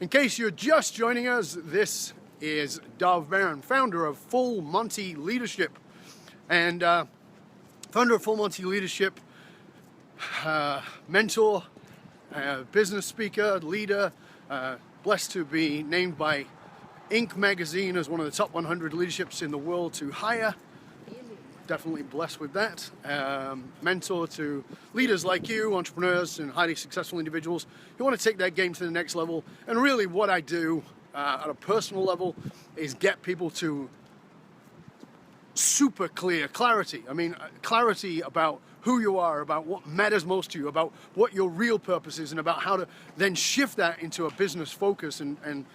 In case you're just joining us, this is Dov Baron, founder of Full Monty Leadership. And founder of Full Monty Leadership, mentor, business speaker, leader, blessed to be named by Inc. magazine as one of the top 100 leaderships in the world to hire. Definitely blessed with that. Mentor to leaders like you, entrepreneurs and highly successful individuals who want to take their game to the next level. And really what I do at a personal level is get people to super clear clarity. I mean, clarity about who you are, about what matters most to you, about what your real purpose is, and about how to then shift that into a business focus and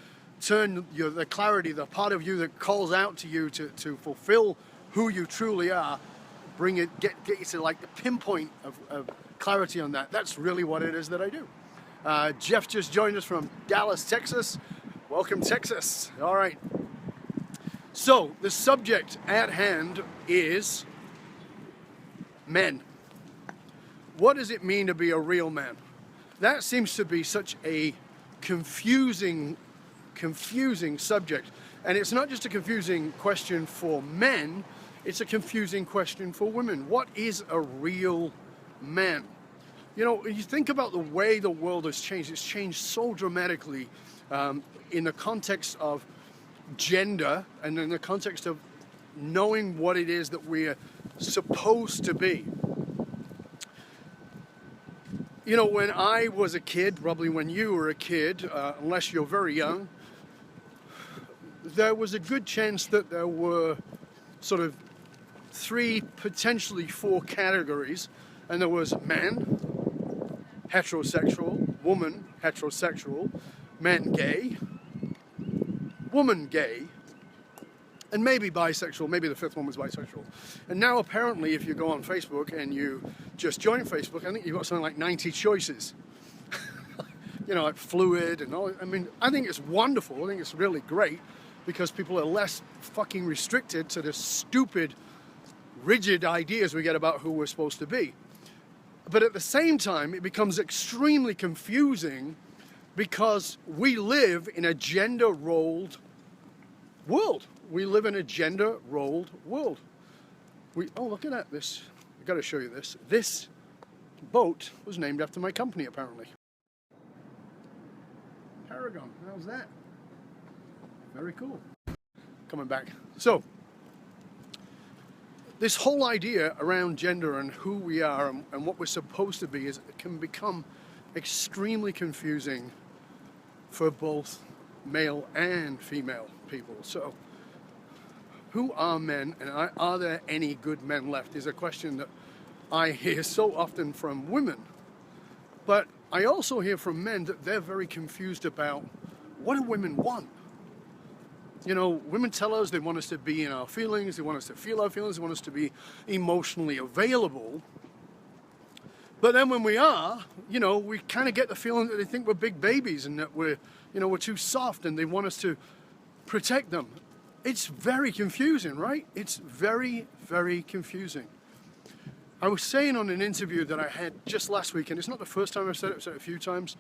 turn the clarity, the part of you that calls out to you to fulfill who you truly are, get you to like the pinpoint of clarity on that. That's really what it is that I do. Jeff just joined us from Dallas, Texas. Welcome, Texas. All right. So the subject at hand is men. What does it mean to be a real man? That seems to be such a confusing subject. And it's not just a confusing question for men, it's a confusing question for women. What is a real man? You know, you think about the way the world has changed. It's changed so dramatically in the context of gender and in the context of knowing what it is that we're supposed to be. You know, when I was a kid, probably when you were a kid, unless you're very young, there was a good chance that there were sort of 3, potentially 4 categories, and there was man, heterosexual, woman, heterosexual, man gay, woman gay, and maybe bisexual. Maybe the 5th one was bisexual. And now apparently if you go on Facebook and you just join Facebook, I think you've got something like 90 choices. You know, like fluid and all. I mean, I think it's wonderful. I think it's really great because people are less fucking restricted to the stupid, rigid ideas we get about who we're supposed to be. But at the same time, it becomes extremely confusing because we live in a gender-rolled world. We live in a gender-rolled world. Oh, look at that. I've got to show you this. This boat was named after my company, apparently. Paragon. How's that? Very cool. Coming back. So, this whole idea around gender and who we are and what we're supposed to be can become extremely confusing for both male and female people. So, who are men and are there any good men left is a question that I hear so often from women. But I also hear from men that they're very confused about what do women want? You know, women tell us they want us to be in our feelings, they want us to feel our feelings, they want us to be emotionally available. But then when we are, you know, we kind of get the feeling that they think we're big babies and that we're too soft and they want us to protect them. It's very confusing, right? It's very, very confusing. I was saying on an interview that I had just last week, and it's not the first time I've said it, I've said it a few times,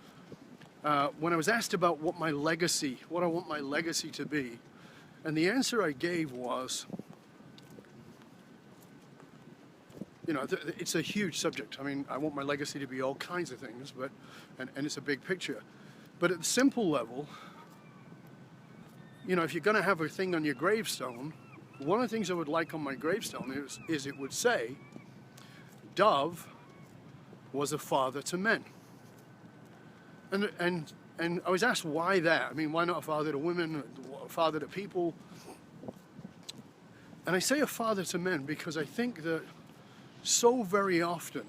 when I was asked about what I want my legacy to be. And the answer I gave was, you know, it's a huge subject. I mean, I want my legacy to be all kinds of things, and it's a big picture. But at the simple level, you know, if you're going to have a thing on your gravestone, one of the things I would like on my gravestone is it would say, Dov was a father to men. And I was asked why that. I mean, why not a father to women, a father to people? And I say a father to men because I think that so very often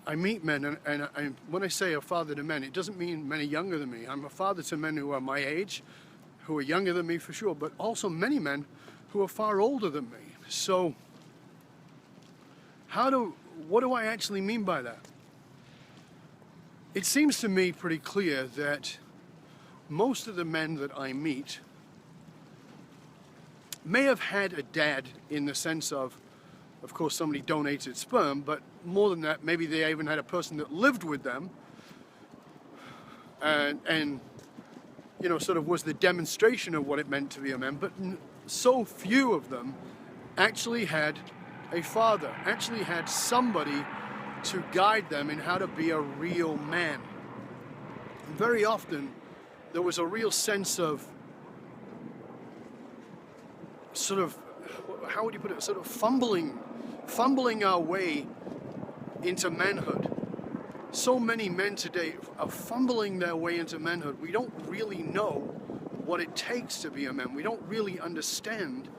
I meet men, and when I say a father to men, it doesn't mean many younger than me. I'm a father to men who are my age, who are younger than me for sure, but also many men who are far older than me. So what do I actually mean by that? It seems to me pretty clear that most of the men that I meet may have had a dad in the sense of course, somebody donated sperm, but more than that, maybe they even had a person that lived with them and sort of was the demonstration of what it meant to be a man. But so few of them actually had a father, actually had somebody to guide them in how to be a real man. And very often there was a real sense of sort of, how would you put it, sort of fumbling our way into manhood. So many men today are fumbling their way into manhood. We don't really know what it takes to be a man. We don't really understand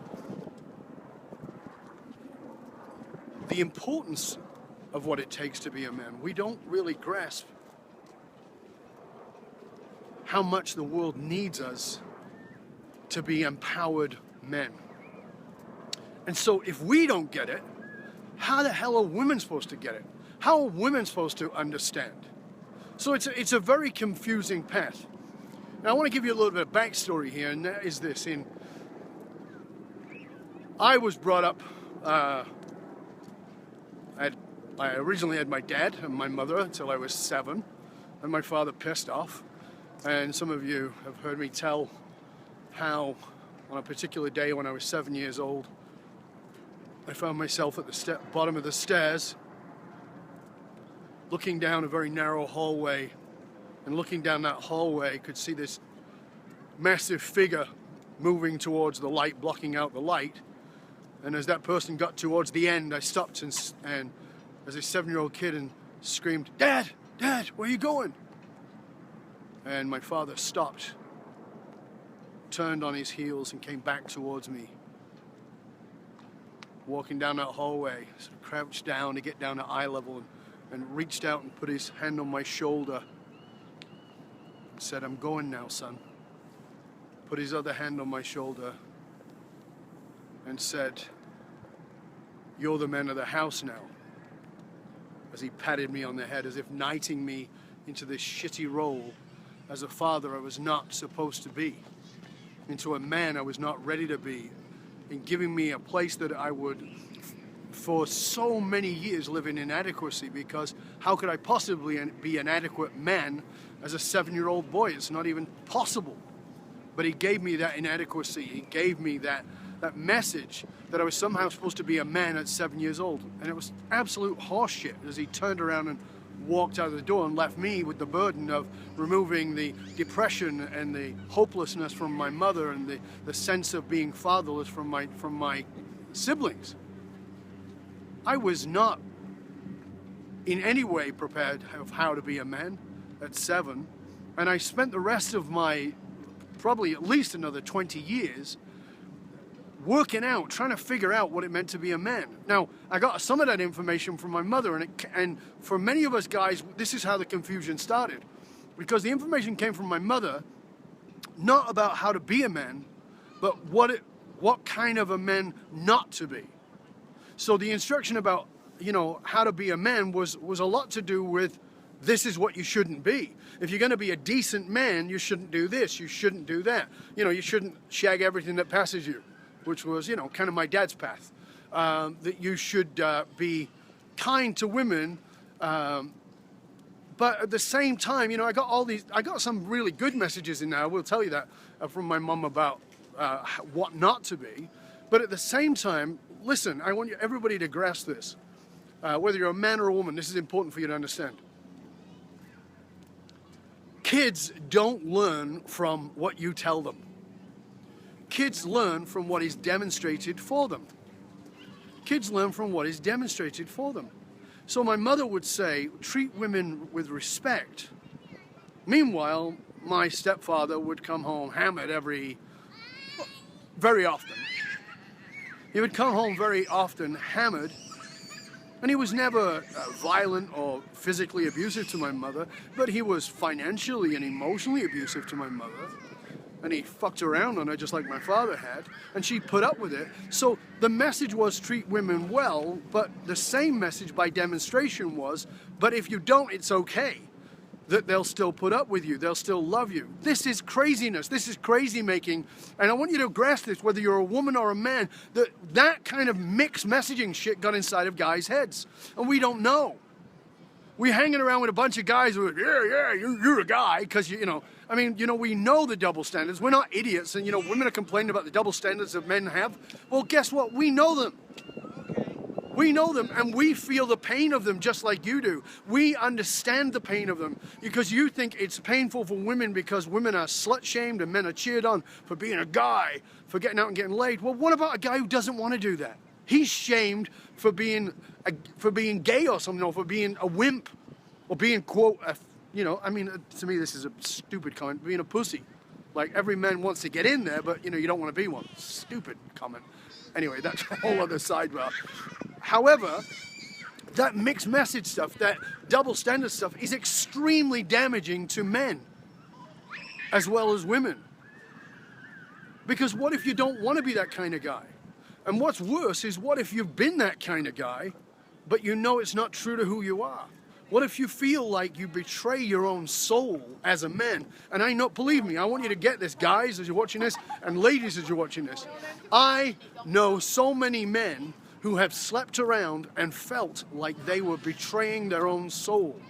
the importance of what it takes to be a man. We don't really grasp how much the world needs us to be empowered men. And so if we don't get it, how the hell are women supposed to get it? How are women supposed to understand? So it's a very confusing path. Now I want to give you a little bit of backstory here, and that is this. I was brought up, I originally had my dad and my mother until I was 7, and my father pissed off. And some of you have heard me tell how on a particular day when I was 7 years old, I found myself at the bottom of the stairs, looking down a very narrow hallway, and looking down that hallway, could see this massive figure moving towards the light, blocking out the light. And as that person got towards the end, I stopped and as a 7-year-old kid and screamed, "Dad, Dad, where are you going?" And my father stopped, turned on his heels and came back towards me. Walking down that hallway, sort of crouched down to get down to eye level and reached out and put his hand on my shoulder and said, "I'm going now, son." Put his other hand on my shoulder and said, "You're the man of the house now." As he patted me on the head as if knighting me into this shitty role as a father I was not supposed to be, into a man I was not ready to be, and giving me a place that I would, for so many years, live in inadequacy, because how could I possibly be an adequate man as a 7-year-old boy? It's not even possible. But he gave me that inadequacy. He gave me that message that I was somehow supposed to be a man at 7 years old. And it was absolute horseshit as he turned around and walked out of the door and left me with the burden of removing the depression and the hopelessness from my mother and the sense of being fatherless from my siblings. I was not in any way prepared of how to be a man at 7, and I spent the rest of my probably at least another 20 years working out, trying to figure out what it meant to be a man. Now, I got some of that information from my mother, and for many of us guys, this is how the confusion started. Because the information came from my mother, not about how to be a man, but what kind of a man not to be. So the instruction about, how to be a man was a lot to do with, this is what you shouldn't be. If you're going to be a decent man, you shouldn't do this, you shouldn't do that. You shouldn't shag everything that passes you, which was, kind of my dad's path. That you should be kind to women, but at the same time, I got some really good messages in there, I will tell you that, from my mum about what not to be. But at the same time, listen, I want everybody to grasp this. Whether you're a man or a woman, this is important for you to understand. Kids don't learn from what you tell them. Kids learn from what is demonstrated for them. Kids learn from what is demonstrated for them. So my mother would say, treat women with respect. Meanwhile, my stepfather would come home hammered very often. He would come home very often hammered, and he was never violent or physically abusive to my mother, but he was financially and emotionally abusive to my mother. And he fucked around on her just like my father had, and she put up with it. So the message was treat women well, but the same message by demonstration was, but if you don't, it's okay. That they'll still put up with you, they'll still love you. This is craziness, this is crazy making, and I want you to grasp this, whether you're a woman or a man, that kind of mixed messaging shit got inside of guys' heads, and we don't know. We're hanging around with a bunch of guys who are, yeah, you're a guy, because, you know, I mean, you know, we know the double standards. We're not idiots. And, you know, women are complaining about the double standards that men have. Well, guess what? We know them. We know them, and we feel the pain of them just like you do. We understand the pain of them, because you think it's painful for women because women are slut-shamed and men are cheered on for being a guy, for getting out and getting laid. Well, what about a guy who doesn't want to do that? He's shamed for being gay or something, or for being a wimp, or being, quote, you know, I mean, to me this is a stupid comment, being a pussy. Like, every man wants to get in there, but, you know, you don't want to be one. Stupid comment. Anyway, that's a whole other sidebar. However, that mixed message stuff, that double standard stuff, is extremely damaging to men as well as women. Because what if you don't want to be that kind of guy? And what's worse is, what if you've been that kind of guy, but you know it's not true to who you are? What if you feel like you betray your own soul as a man? And I know, believe me, I want you to get this, guys, as you're watching this, and ladies as you're watching this. I know so many men who have slept around and felt like they were betraying their own soul.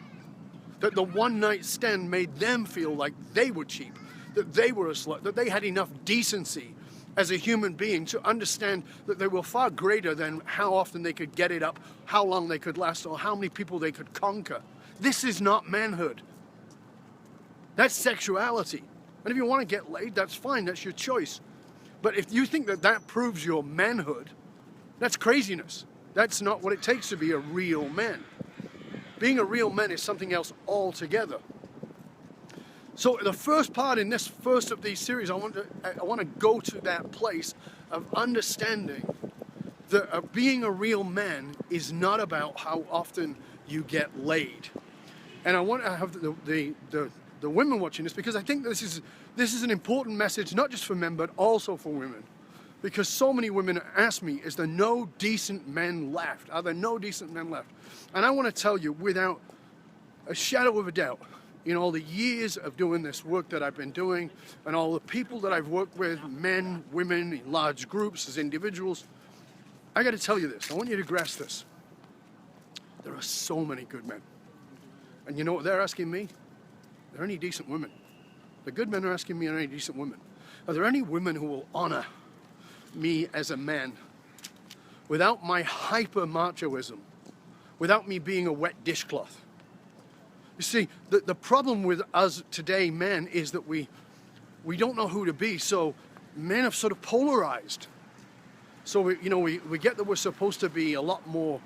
That the one night stand made them feel like they were cheap, that they were a slut, that they had enough decency as a human being to understand that they were far greater than how often they could get it up, how long they could last, or how many people they could conquer. This is not manhood. That's sexuality. And if you want to get laid, that's fine, that's your choice. But if you think that that proves your manhood, that's craziness. That's not what it takes to be a real man. Being a real man is something else altogether. So the first part in this first of these series, I want to go to that place of understanding that being a real man is not about how often you get laid. And I want to have the women watching this, because I think this is an important message, not just for men, but also for women. Because so many women ask me, is there no decent men left? Are there no decent men left? And I want to tell you, without a shadow of a doubt, in all the years of doing this work that I've been doing, and all the people that I've worked with, men, women, in large groups, as individuals, I got to tell you this. I want you to grasp this. There are so many good men. And you know what they're asking me? Are there any decent women? The good men are asking me, are there any decent women? Are there any women who will honor me as a man without my hyper machoism, without me being a wet dishcloth? You see, the problem with us today, men, is that we don't know who to be. So men have sort of polarized. So we get that we're supposed to be a lot more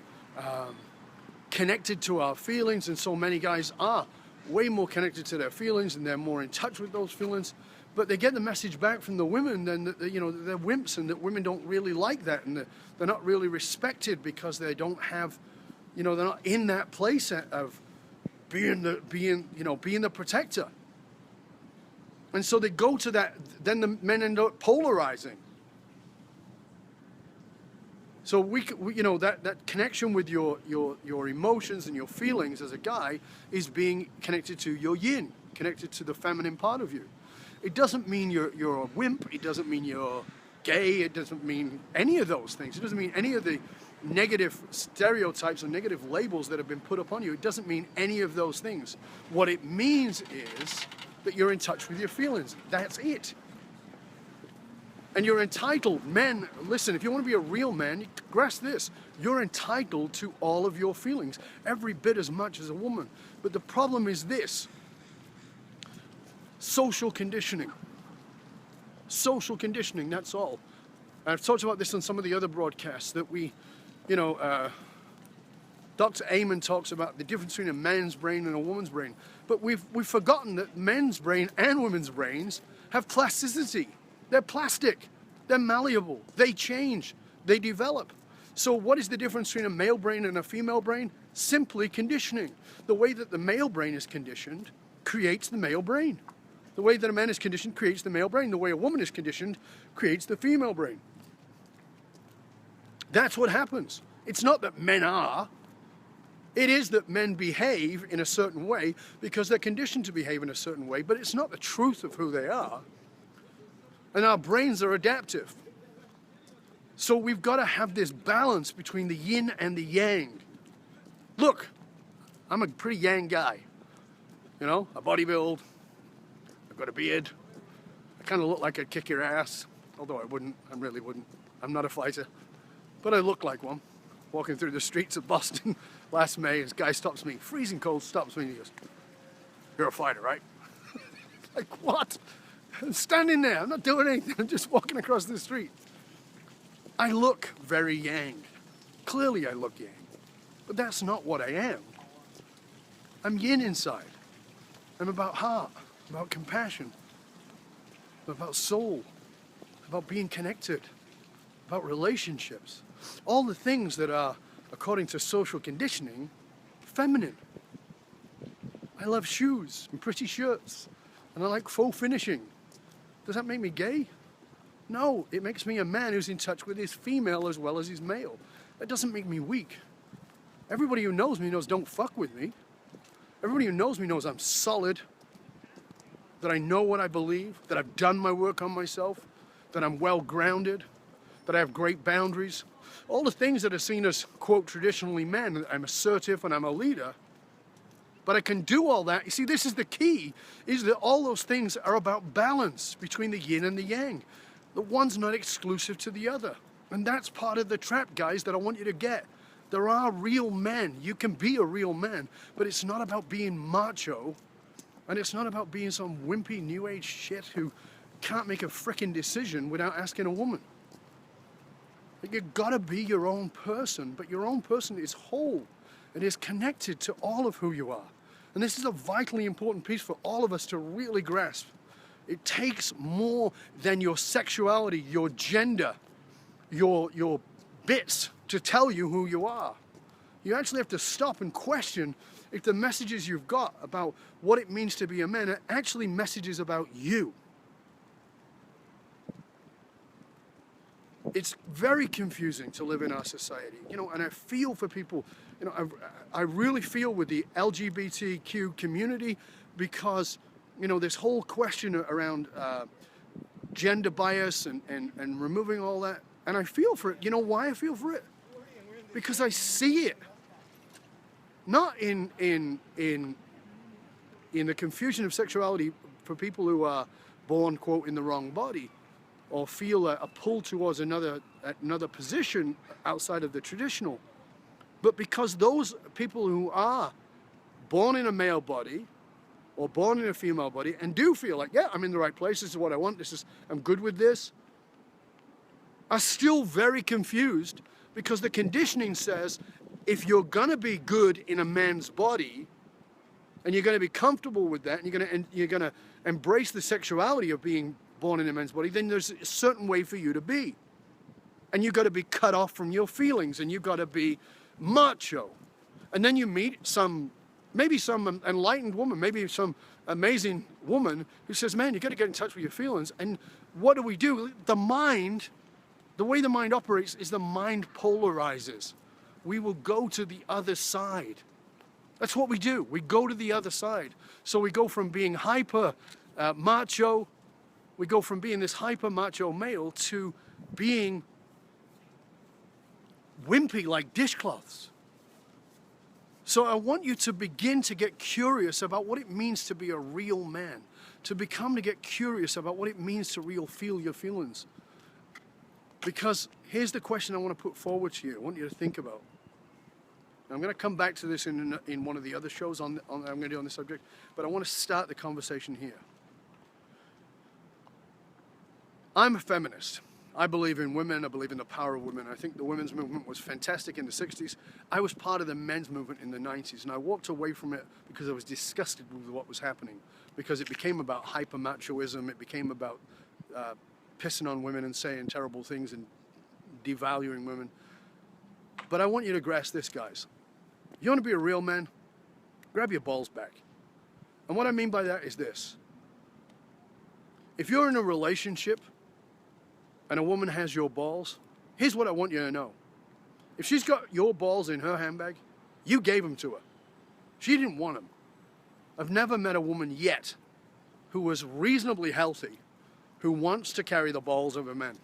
connected to our feelings, and so many guys are way more connected to their feelings, and they're more in touch with those feelings. But they get the message back from the women then that they're wimps, and that women don't really like that, and that they're not really respected because they don't have, they're not in that place of being the protector. And so they go to that, then the men end up polarizing. So that connection with your emotions and your feelings as a guy is being connected to your yin, connected to the feminine part of you. It doesn't mean you're a wimp. It doesn't mean you're gay. It doesn't mean any of those things. It doesn't mean any of the negative stereotypes or negative labels that have been put upon you. It doesn't mean any of those things. What it means is that you're in touch with your feelings. That's it. And you're entitled, men, listen, if you want to be a real man, grasp this. You're entitled to all of your feelings, every bit as much as a woman. But the problem is this: social conditioning. Social conditioning, that's all. I've talked about this on some of the other broadcasts, that Dr. Amen talks about the difference between a man's brain and a woman's brain. But we've forgotten that men's brain and women's brains have plasticity. They're plastic. They're malleable. They change. They develop. So what is the difference between a male brain and a female brain? Simply conditioning. The way that the male brain is conditioned creates the male brain. The way that a man is conditioned creates the male brain. The way a woman is conditioned creates the female brain. That's what happens. It's not that men are. It is that men behave in a certain way because they're conditioned to behave in a certain way, but it's not the truth of who they are. And our brains are adaptive. So we've got to have this balance between the yin and the yang. Look, I'm a pretty yang guy. You know, a body build, I've got a beard. I kind of look like I'd kick your ass, although I wouldn't, I really wouldn't. I'm not a fighter, but I look like one. Walking through the streets of Boston last May, this guy stops me, freezing cold, stops me and he goes, "You're a fighter, right?" Like, what? I'm standing there, I'm not doing anything, I'm just walking across the street. I look very yang. Clearly I look yang, but that's not what I am. I'm yin inside. I'm about heart, about compassion, about soul, about being connected, about relationships. All the things that are, according to social conditioning, feminine. I love shoes and pretty shirts, and I like faux finishing. Does that make me gay? No, it makes me a man who's in touch with his female as well as his male. That doesn't make me weak. Everybody who knows me knows don't fuck with me. Everybody who knows me knows I'm solid, that I know what I believe, that I've done my work on myself, that I'm well grounded, that I have great boundaries. All the things that are seen as, quote, traditionally men. I'm assertive and I'm a leader. But I can do all that. You see, this is the key, is that all those things are about balance between the yin and the yang. The one's not exclusive to the other. And that's part of the trap, guys, that I want you to get. There are real men. You can be a real man, but it's not about being macho, and it's not about being some wimpy new age shit who can't make a frickin' decision without asking a woman. You've got to be your own person, but your own person is whole. It is connected to all of who you are. And this is a vitally important piece for all of us to really grasp. It takes more than your sexuality, your gender, your bits to tell you who you are. You actually have to stop and question if the messages you've got about what it means to be a man are actually messages about you. It's very confusing to live in our society, you know, and I feel for people, you know, I really feel with the LGBTQ community because, you know, this whole question around gender bias and removing all that, and I feel for it. You know why I feel for it? Because I see it. Not in the confusion of sexuality for people who are born, quote, in the wrong body, or feel a pull towards another position outside of the traditional, but because those people who are born in a male body or born in a female body and do feel like, yeah, I'm in the right place, this is what I want, I'm good with this, are still very confused because the conditioning says if you're gonna be good in a man's body and you're gonna be comfortable with that and you're gonna embrace the sexuality of being born in a man's body, then there's a certain way for you to be. And you've got to be cut off from your feelings and you've got to be macho. And then you meet maybe some enlightened woman, maybe some amazing woman who says, man, you got to get in touch with your feelings. And what do? The way the mind operates is the mind polarizes. We will go to the other side. That's what we do. We go to the other side. So we go from being hyper macho, we go from being this hyper macho male to being wimpy like dishcloths. So I want you to begin to get curious about what it means to be a real man, to get curious about what it means to feel your feelings. Because here's the question I want to put forward to you. I want you to think about. I'm going to come back to this in one of the other shows I'm going to do on this subject, but I want to start the conversation here. I'm a feminist. I believe in women. I believe in the power of women. I think the women's movement was fantastic in the 60s. I was part of the men's movement in the 90s, and I walked away from it because I was disgusted with what was happening, because it became about hyper-machoism. It became about pissing on women and saying terrible things and devaluing women. But I want you to grasp this, guys. You want to be a real man? Grab your balls back. And what I mean by that is this. If you're in a relationship and a woman has your balls, here's what I want you to know. If she's got your balls in her handbag, you gave them to her. She didn't want them. I've never met a woman yet who was reasonably healthy who wants to carry the balls of a man.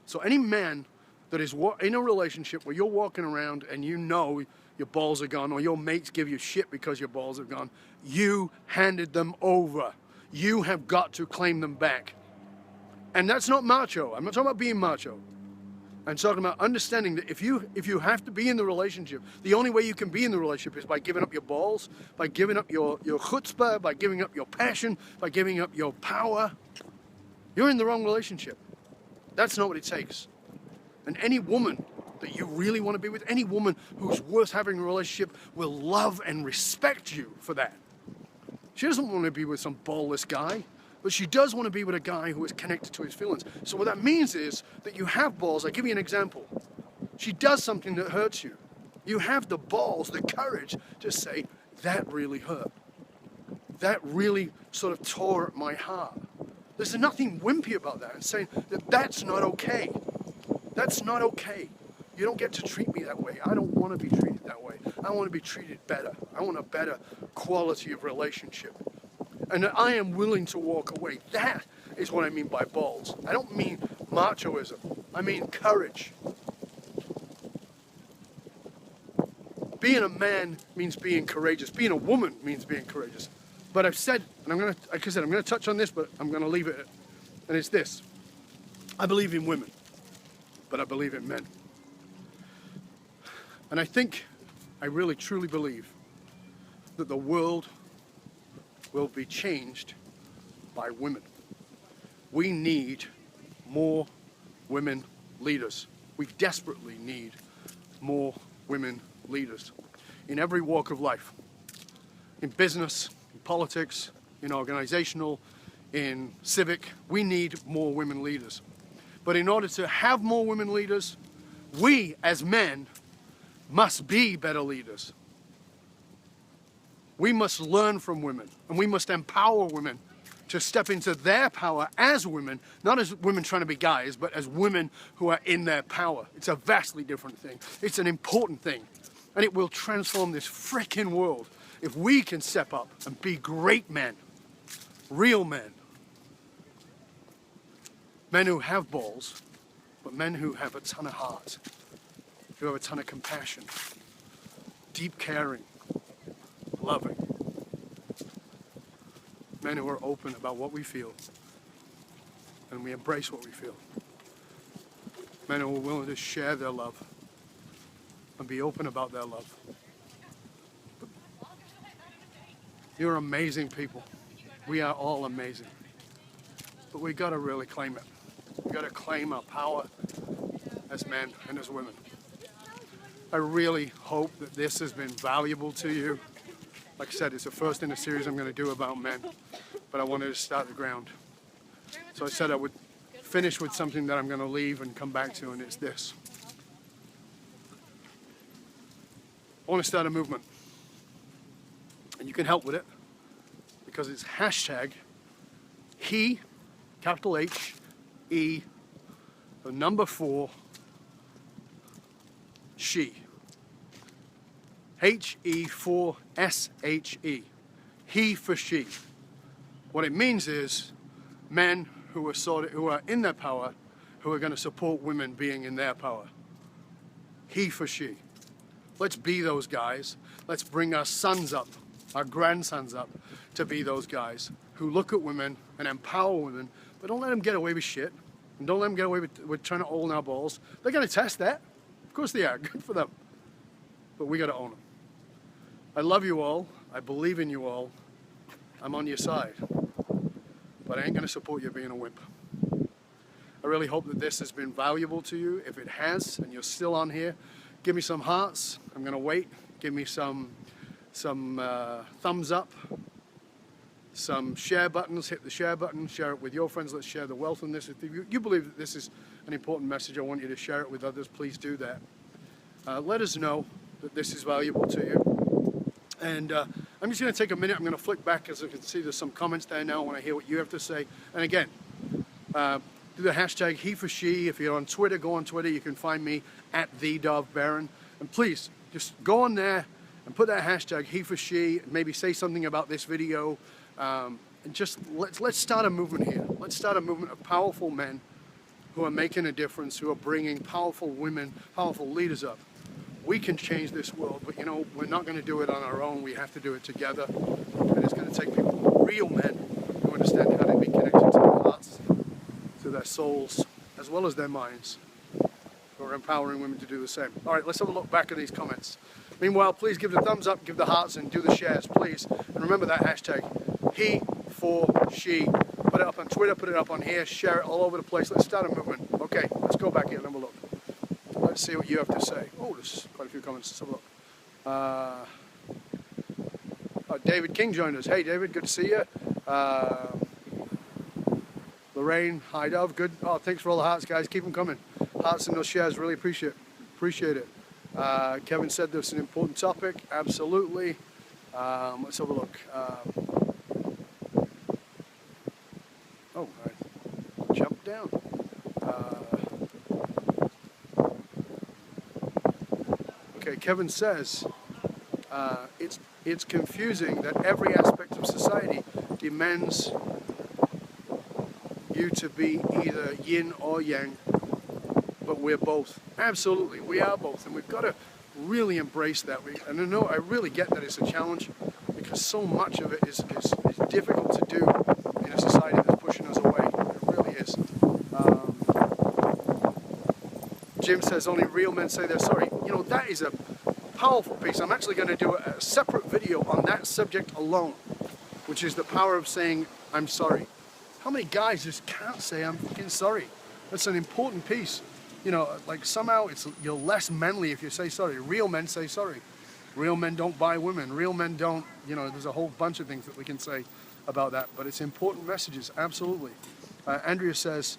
So any man that is in a relationship where you're walking around and you know your balls are gone, or your mates give you shit because your balls are gone, you handed them over. You have got to claim them back. And that's not macho. I'm not talking about being macho. I'm talking about understanding that if you have to be in the relationship, the only way you can be in the relationship is by giving up your balls, by giving up your chutzpah, by giving up your passion, by giving up your power. You're in the wrong relationship. That's not what it takes. And any woman that you really want to be with, any woman who's worth having a relationship, will love and respect you for that. She doesn't want to be with some ballless guy, but she does want to be with a guy who is connected to his feelings. So what that means is that you have balls. I'll give you an example. She does something that hurts you. You have the balls, the courage to say, that really hurt. That really sort of tore at my heart. There's nothing wimpy about that, and saying that that's not okay. That's not okay. You don't get to treat me that way. I don't want to be treated that way. I want to be treated better. I want a better quality of relationship. And I am willing to walk away. That is what I mean by balls. I don't mean machoism. I mean courage. Being a man means being courageous. Being a woman means being courageous. But I've said, and I'm going to, like I said, I'm going to touch on this, but I'm going to leave it. And it's this. I believe in women, but I believe in men. And I really truly believe that the world will be changed by women. We need more women leaders. We desperately need more women leaders in every walk of life. In business, in politics, in organizational, in civic, we need more women leaders. But in order to have more women leaders, we as men must be better leaders. We must learn from women, and we must empower women to step into their power as women, not as women trying to be guys, but as women who are in their power. It's a vastly different thing. It's an important thing, and it will transform this frickin' world if we can step up and be great men, real men. Men who have balls, but men who have a ton of heart, who have a ton of compassion, deep caring, loving. Men who are open about what we feel, and we embrace what we feel. Men who are willing to share their love and be open about their love. You're amazing people. We are all amazing. But we gotta really claim it. We gotta claim our power as men and as women. I really hope that this has been valuable to you. Like I said, it's the first in a series I'm going to do about men, but I wanted to start the ground. So I said I would finish with something that I'm going to leave and come back to, and it's this. I want to start a movement, and you can help with it, because it's hashtag he, capital H, E, the number 4, she. HE4SHE. He for she. What it means is men who are in their power, who are going to support women being in their power. He for she. Let's be those guys. Let's bring our sons up, our grandsons up, to be those guys who look at women and empower women, but don't let them get away with shit. And don't let them get away with trying to own our balls. They're going to test that. Of course they are. Good for them. But we got to own them. I love you all. I believe in you all. I'm on your side. But I ain't going to support you being a wimp. I really hope that this has been valuable to you. If it has, and you're still on here, give me some hearts. I'm going to wait. Give me some thumbs up, some share buttons. Hit the share button. Share it with your friends. Let's share the wealth in this. If you believe that this is an important message, I want you to share it with others. Please do that. Let us know that this is valuable to you. And I'm just going to take a minute. I'm going to flick back, as you can see there's some comments there now. I want to hear what you have to say. And again, do the hashtag he for she. If you're on Twitter, go on Twitter. You can find me at @TheDovBaron. And please, just go on there and put that hashtag he for she. And maybe say something about this video. And just let's start a movement here. Let's start a movement of powerful men who are making a difference, who are bringing powerful women, powerful leaders up. we can change this world, but you know, we're not going to do it on our own. We have to do it together. And it's going to take people, real men, who understand how to be connected to their hearts, to their souls, as well as their minds, who are empowering women to do the same. All right, let's have a look back at these comments. Meanwhile, please give the thumbs up, give the hearts, and do the shares, please. And remember that hashtag, he for she. Put it up on Twitter, put it up on here, share it all over the place. Let's start a movement. Okay, let's go back here and have a look. Let's see what you have to say. Oh, there's quite a few comments. Let's have a look. David King joined us. Hey, David, good to see you. Lorraine, hi, Dove. Good. Oh, thanks for all the hearts, guys. Keep them coming. Hearts and those shares, really appreciate it. Kevin said there's an important topic. Absolutely. Let's have a look. Oh, I jumped down. Okay, Kevin says it's confusing that every aspect of society demands you to be either yin or yang, but we're both. Absolutely, we are both, and we've got to really embrace that. And I know I really get that it's a challenge, because so much of it is difficult to do in a society that's pushing us away. It really is. Jim says only real men say they're sorry. You know, that is a powerful piece. I'm actually going to do a separate video on that subject alone, which is the power of saying I'm sorry. How many guys just can't say I'm fucking sorry? That's an important piece. You know, like somehow you're less manly if you say sorry. Real men say sorry. Real men don't buy women. Real men don't, you know, there's a whole bunch of things that we can say about that, but it's important messages, absolutely. Andrea says,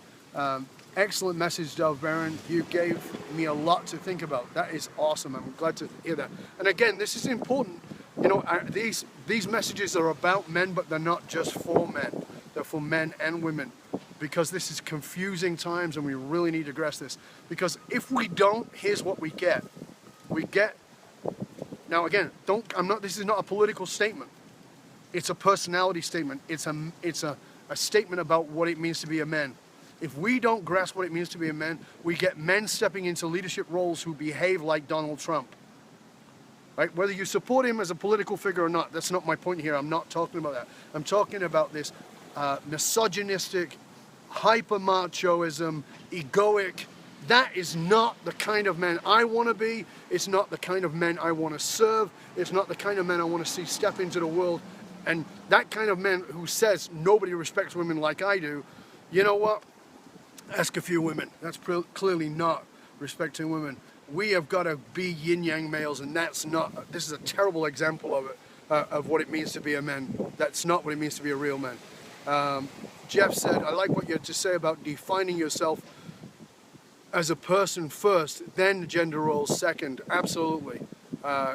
excellent message, Dove Baron. You gave me a lot to think about. That is awesome. I'm glad to hear that. And again, this is important. You know, these messages are about men, but they're not just for men. They're for men and women, because this is confusing times and we really need to address this. Because if we don't, here's what we get. Now again, this is not a political statement. It's a personality statement. It's a statement about what it means to be a man. If we don't grasp what it means to be a man, we get men stepping into leadership roles who behave like Donald Trump. Right? Whether you support him as a political figure or not, that's not my point here. I'm not talking about that. I'm talking about this misogynistic, hyper-machoism, egoic. That is not the kind of man I want to be. It's not the kind of men I want to serve. It's not the kind of men I want to see step into the world. And that kind of man who says nobody respects women like I do, you know what? Ask a few women. That's clearly not respecting women. We have got to be yin-yang males, and that's not. This is a terrible example of it, of what it means to be a man. That's not what it means to be a real man. Jeff said, I like what you had to say about defining yourself as a person first, then gender roles second. Absolutely.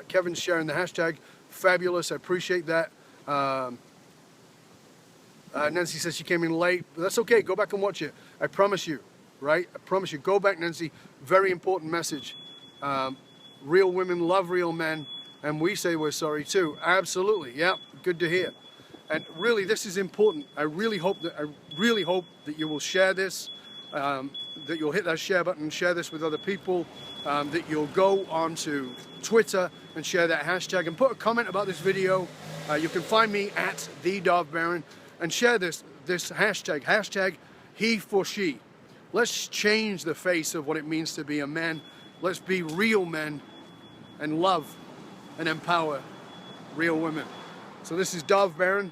Kevin's sharing the hashtag. Fabulous. I appreciate that. Nancy says she came in late. But that's okay. Go back and watch it. I promise you. Right? I promise you. Go back, Nancy. Very important message. Real women love real men. And we say we're sorry too. Absolutely. Yeah. Good to hear. And really, this is important. I really hope that you will share this, that you'll hit that share button and share this with other people, that you'll go onto Twitter and share that hashtag and put a comment about this video. You can find me at @TheDoveBaron and share this hashtag he for she. Let's change the face of what it means to be a man. Let's be real men and love and empower real women. So this is Dove Baron,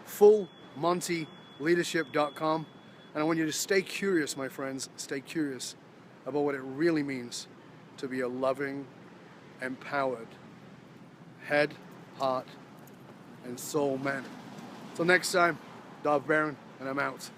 fullmontyleadership.com, and I want you to stay curious, my friends, stay curious about what it really means to be a loving, empowered head, heart, and soul man. Till next time, Dove Baron, and I'm out.